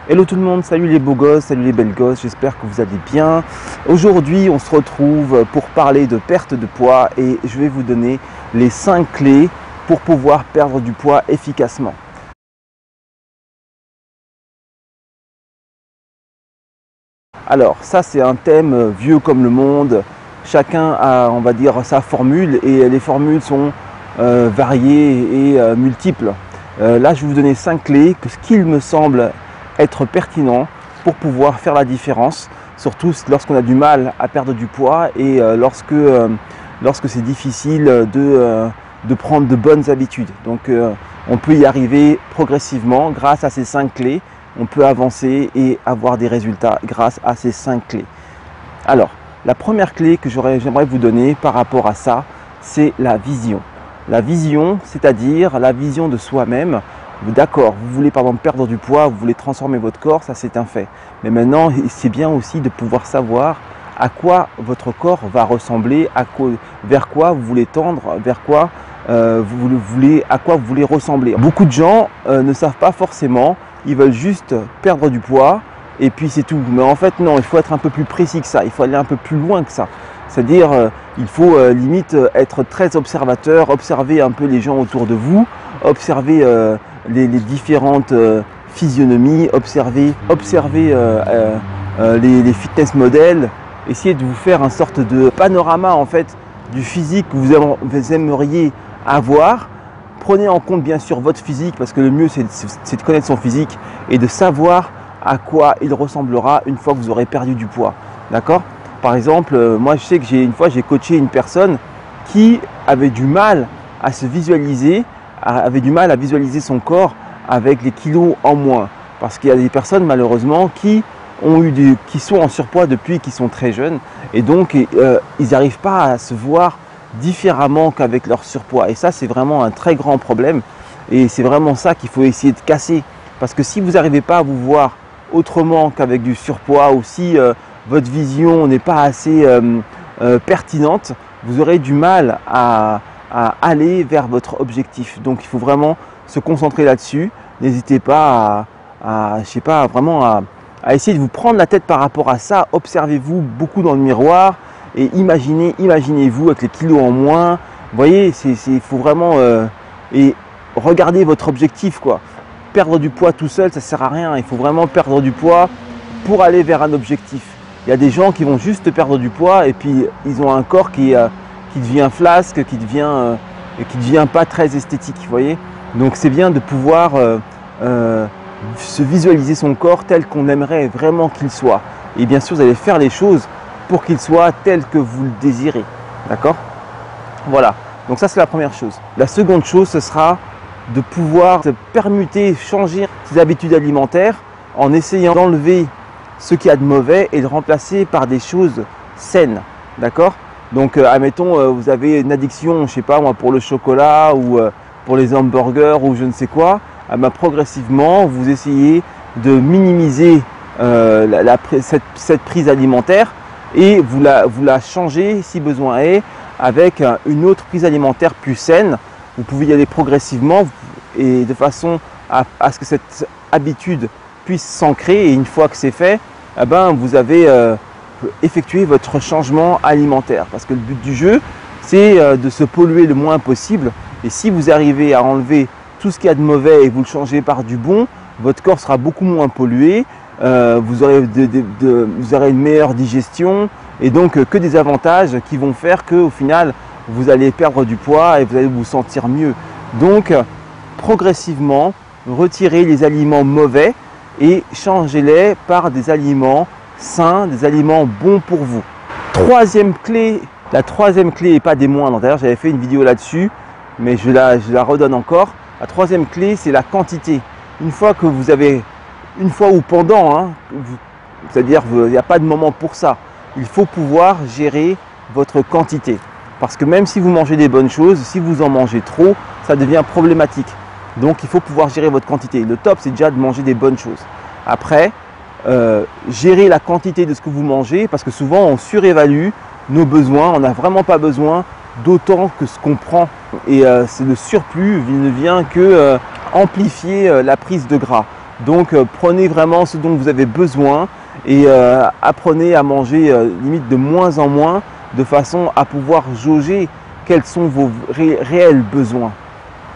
Hello tout le monde, salut les beaux gosses, salut les belles gosses, j'espère que vous allez bien. Aujourd'hui on se retrouve pour parler de perte de poids et je vais vous donner les 5 clés pour pouvoir perdre du poids efficacement. Alors ça c'est un thème vieux comme le monde, chacun a on va dire sa formule et les formules sont variées et multiples. Là je vais vous donner 5 clés, ce qu'il me semble être pertinent pour pouvoir faire la différence, surtout lorsqu'on a du mal à perdre du poids et lorsque c'est difficile de prendre de bonnes habitudes. Donc on peut y arriver progressivement grâce à ces 5 clés. On peut avancer et avoir des résultats grâce à ces 5 clés. Alors, la première clé que j'aimerais vous donner par rapport à ça, c'est la vision. La vision, c'est-à-dire la vision de soi-même. D'accord, vous voulez par exemple perdre du poids, vous voulez transformer votre corps, ça c'est un fait. Mais maintenant, c'est bien aussi de pouvoir savoir à quoi votre corps va ressembler, vers quoi vous voulez tendre, vers quoi à quoi vous voulez ressembler. Beaucoup de gens ne savent pas forcément, ils veulent juste perdre du poids et puis c'est tout. Mais en fait non, il faut être un peu plus précis que ça, il faut aller un peu plus loin que ça. C'est-à-dire il faut limite être très observateur, observer un peu les gens autour de vous, observer les différentes physionomies, observer les fitness models, essayer de vous faire une sorte de panorama en fait du physique que vous aimeriez avoir. Prenez en compte bien sûr votre physique parce que le mieux c'est de connaître son physique et de savoir à quoi il ressemblera une fois que vous aurez perdu du poids. D'accord ? Par exemple, moi je sais que une fois j'ai coaché une personne qui avait du mal à se visualiser, avait du mal à visualiser son corps avec les kilos en moins. Parce qu'il y a des personnes malheureusement qui sont en surpoids depuis qu'ils sont très jeunes et donc ils n'arrivent pas à se voir différemment qu'avec leur surpoids. Et ça c'est vraiment un très grand problème et c'est vraiment ça qu'il faut essayer de casser. Parce que si vous n'arrivez pas à vous voir autrement qu'avec du surpoids ou si votre vision n'est pas assez pertinente, vous aurez du mal à aller vers votre objectif. Donc il faut vraiment se concentrer là-dessus. N'hésitez pas à essayer de vous prendre la tête par rapport à ça. Observez-vous beaucoup dans le miroir et imaginez-vous avec les kilos en moins. Vous voyez, il faut vraiment et regardez votre objectif quoi. Perdre du poids tout seul, ça ne sert à rien. Il faut vraiment perdre du poids pour aller vers un objectif. Il y a des gens qui vont juste perdre du poids et puis ils ont un corps qui devient flasque, qui devient pas très esthétique, vous voyez. Donc c'est bien de pouvoir se visualiser son corps tel qu'on aimerait vraiment qu'il soit. Et bien sûr, vous allez faire les choses pour qu'il soit tel que vous le désirez. D'accord ? Voilà. Donc ça, c'est la première chose. La seconde chose, ce sera de pouvoir se permuter, changer ses habitudes alimentaires en essayant d'enlever ce qu'il y a de mauvais et de remplacer par des choses saines. D'accord ? Donc, admettons, vous avez une addiction, je sais pas moi, pour le chocolat ou pour les hamburgers ou je ne sais quoi. Progressivement, vous essayez de minimiser cette prise alimentaire et vous la changez si besoin est avec une autre prise alimentaire plus saine. Vous pouvez y aller progressivement et de façon à ce que cette habitude puisse s'ancrer et une fois que c'est fait, vous avez effectué votre changement alimentaire. Parce que le but du jeu, c'est de se polluer le moins possible. Et si vous arrivez à enlever tout ce qu'il y a de mauvais et vous le changez par du bon, votre corps sera beaucoup moins pollué, vous aurez une meilleure digestion et donc que des avantages qui vont faire qu'au final, vous allez perdre du poids et vous allez vous sentir mieux. Donc, progressivement, retirez les aliments mauvais et changez-les par des aliments sains, des aliments bons pour vous. Troisième clé, la troisième clé n'est pas des moindres. D'ailleurs, j'avais fait une vidéo là-dessus, mais je la redonne encore. La troisième clé, c'est la quantité. Une fois ou pendant, c'est-à-dire il n'y a pas de moment pour ça. Il faut pouvoir gérer votre quantité. Parce que même si vous mangez des bonnes choses, si vous en mangez trop, ça devient problématique. Donc il faut pouvoir gérer votre quantité. Le top, c'est déjà de manger des bonnes choses. Après, gérer la quantité de ce que vous mangez, parce que souvent on surévalue nos besoins. On n'a vraiment pas besoin d'autant que ce qu'on prend. Et c'est le surplus ne vient que amplifier la prise de gras. Donc prenez vraiment ce dont vous avez besoin et apprenez à manger limite de moins en moins de façon à pouvoir jauger quels sont vos réels besoins.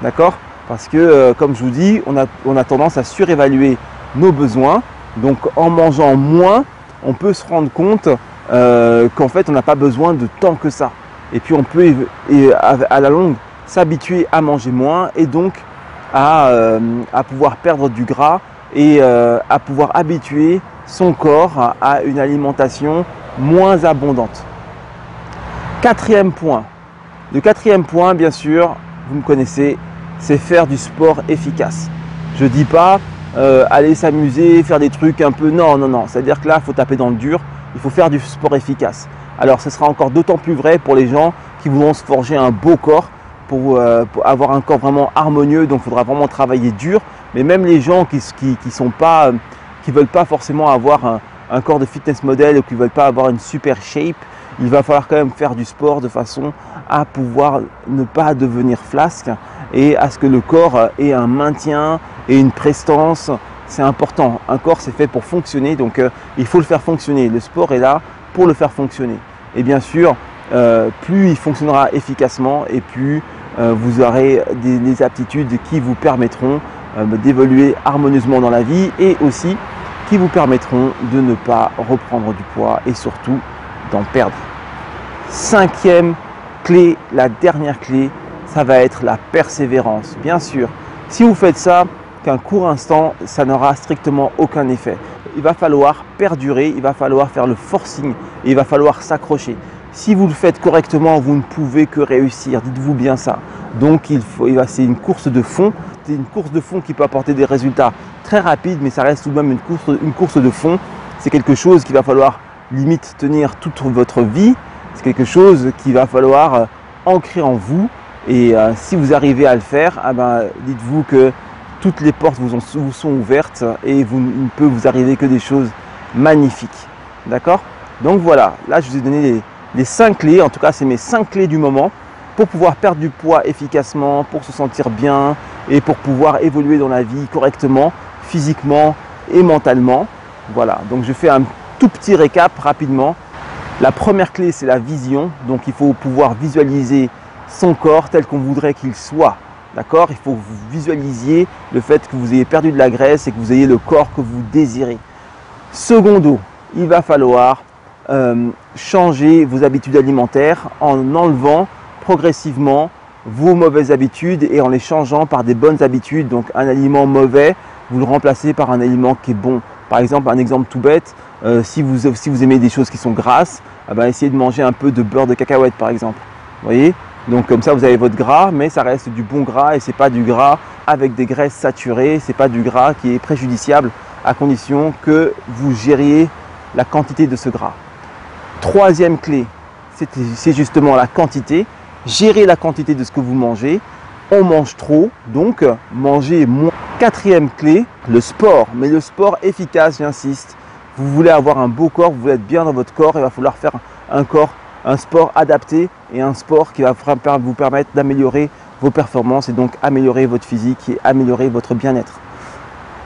D'accord? Parce que comme je vous dis, on a tendance à surévaluer nos besoins. Donc en mangeant moins, on peut se rendre compte qu'en fait on n'a pas besoin de tant que ça. Et puis on peut à la longue s'habituer à manger moins et donc à pouvoir perdre du gras et à pouvoir habituer son corps à une alimentation moins abondante. Quatrième point. Le quatrième point, bien sûr, vous me connaissez, c'est faire du sport efficace. Je ne dis pas aller s'amuser, faire des trucs un peu… Non, non, non. C'est-à-dire que là, il faut taper dans le dur. Il faut faire du sport efficace. Alors, ce sera encore d'autant plus vrai pour les gens qui voudront se forger un beau corps pour avoir un corps vraiment harmonieux. Donc, il faudra vraiment travailler dur. Mais même les gens qui veulent pas forcément avoir un corps de fitness model ou qui ne veulent pas avoir une super shape, il va falloir quand même faire du sport de façon à pouvoir ne pas devenir flasque et à ce que le corps ait un maintien et une prestance. C'est important. Un corps, c'est fait pour fonctionner, donc il faut le faire fonctionner. Le sport est là pour le faire fonctionner. Et bien sûr, plus il fonctionnera efficacement et plus vous aurez des aptitudes qui vous permettront d'évoluer harmonieusement dans la vie et aussi qui vous permettront de ne pas reprendre du poids et surtout d'en perdre. Cinquième clé, la dernière clé, ça va être la persévérance. Bien sûr, si vous faites ça qu'un court instant, ça n'aura strictement aucun effet. Il va falloir perdurer, il va falloir faire le forcing et il va falloir s'accrocher. Si vous le faites correctement, vous ne pouvez que réussir, dites-vous bien ça. Donc c'est une course de fond, c'est une course de fond qui peut apporter des résultats très rapides, mais ça reste tout de même une course de fond. C'est quelque chose qu'il va falloir limite tenir toute votre vie. C'est quelque chose qu'il va falloir ancrer en vous. Et si vous arrivez à le faire, dites-vous que toutes les portes vous sont ouvertes et il ne peut vous arriver que des choses magnifiques. D'accord? Donc voilà, là je vous ai donné les 5 clés, en tout cas c'est mes 5 clés du moment pour pouvoir perdre du poids efficacement, pour se sentir bien et pour pouvoir évoluer dans la vie correctement, physiquement et mentalement. Voilà, donc je fais un tout petit récap rapidement. La première clé, c'est la vision. Donc il faut pouvoir visualiser son corps tel qu'on voudrait qu'il soit. D'accord? Il faut que vous visualisiez le fait que vous ayez perdu de la graisse et que vous ayez le corps que vous désirez. Secondo, il va falloir changer vos habitudes alimentaires en enlevant progressivement vos mauvaises habitudes et en les changeant par des bonnes habitudes. Donc un aliment mauvais, vous le remplacez par un aliment qui est bon. Par exemple, un exemple tout bête, si vous aimez des choses qui sont grasses, essayez de manger un peu de beurre de cacahuète par exemple. Vous voyez? Donc comme ça vous avez votre gras, mais ça reste du bon gras et c'est pas du gras avec des graisses saturées, c'est pas du gras qui est préjudiciable à condition que vous gériez la quantité de ce gras. Troisième clé, c'est justement la quantité. Gérez la quantité de ce que vous mangez. On mange trop, donc mangez moins. Quatrième clé, le sport. Mais le sport efficace, j'insiste. Vous voulez avoir un beau corps, vous voulez être bien dans votre corps, il va falloir faire un sport adapté et un sport qui va vous permettre d'améliorer vos performances et donc améliorer votre physique et améliorer votre bien-être.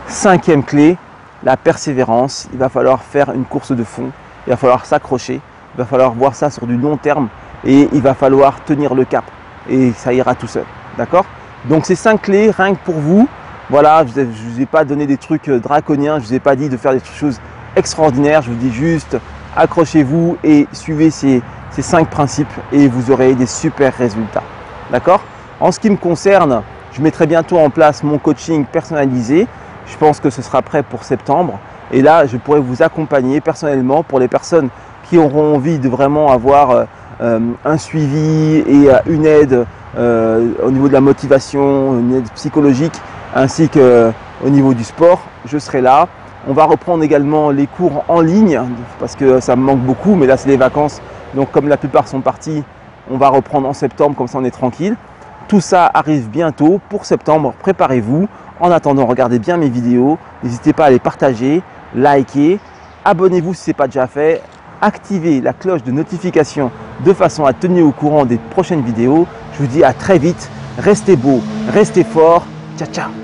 Cinquième clé, la persévérance. Il va falloir faire une course de fond, il va falloir s'accrocher, il va falloir voir ça sur du long terme et il va falloir tenir le cap et ça ira tout seul. D'accord? Donc ces 5 clés, rien que pour vous, voilà, je ne vous ai pas donné des trucs draconiens, je ne vous ai pas dit de faire des choses extraordinaires, je vous dis juste accrochez-vous et suivez ces 5 principes et vous aurez des super résultats. D'accord? En ce qui me concerne, je mettrai bientôt en place mon coaching personnalisé. Je pense que ce sera prêt pour septembre. Et là, je pourrai vous accompagner personnellement pour les personnes qui auront envie de vraiment avoir un suivi et une aide au niveau de la motivation, une aide psychologique, ainsi qu'au niveau du sport. Je serai là. On va reprendre également les cours en ligne parce que ça me manque beaucoup, mais là c'est les vacances. Donc comme la plupart sont partis, on va reprendre en septembre, comme ça on est tranquille. Tout ça arrive bientôt pour septembre, préparez-vous. En attendant, regardez bien mes vidéos, n'hésitez pas à les partager, liker, abonnez-vous si ce n'est pas déjà fait, activez la cloche de notification de façon à tenir au courant des prochaines vidéos. Je vous dis à très vite, restez beau, restez fort, ciao ciao.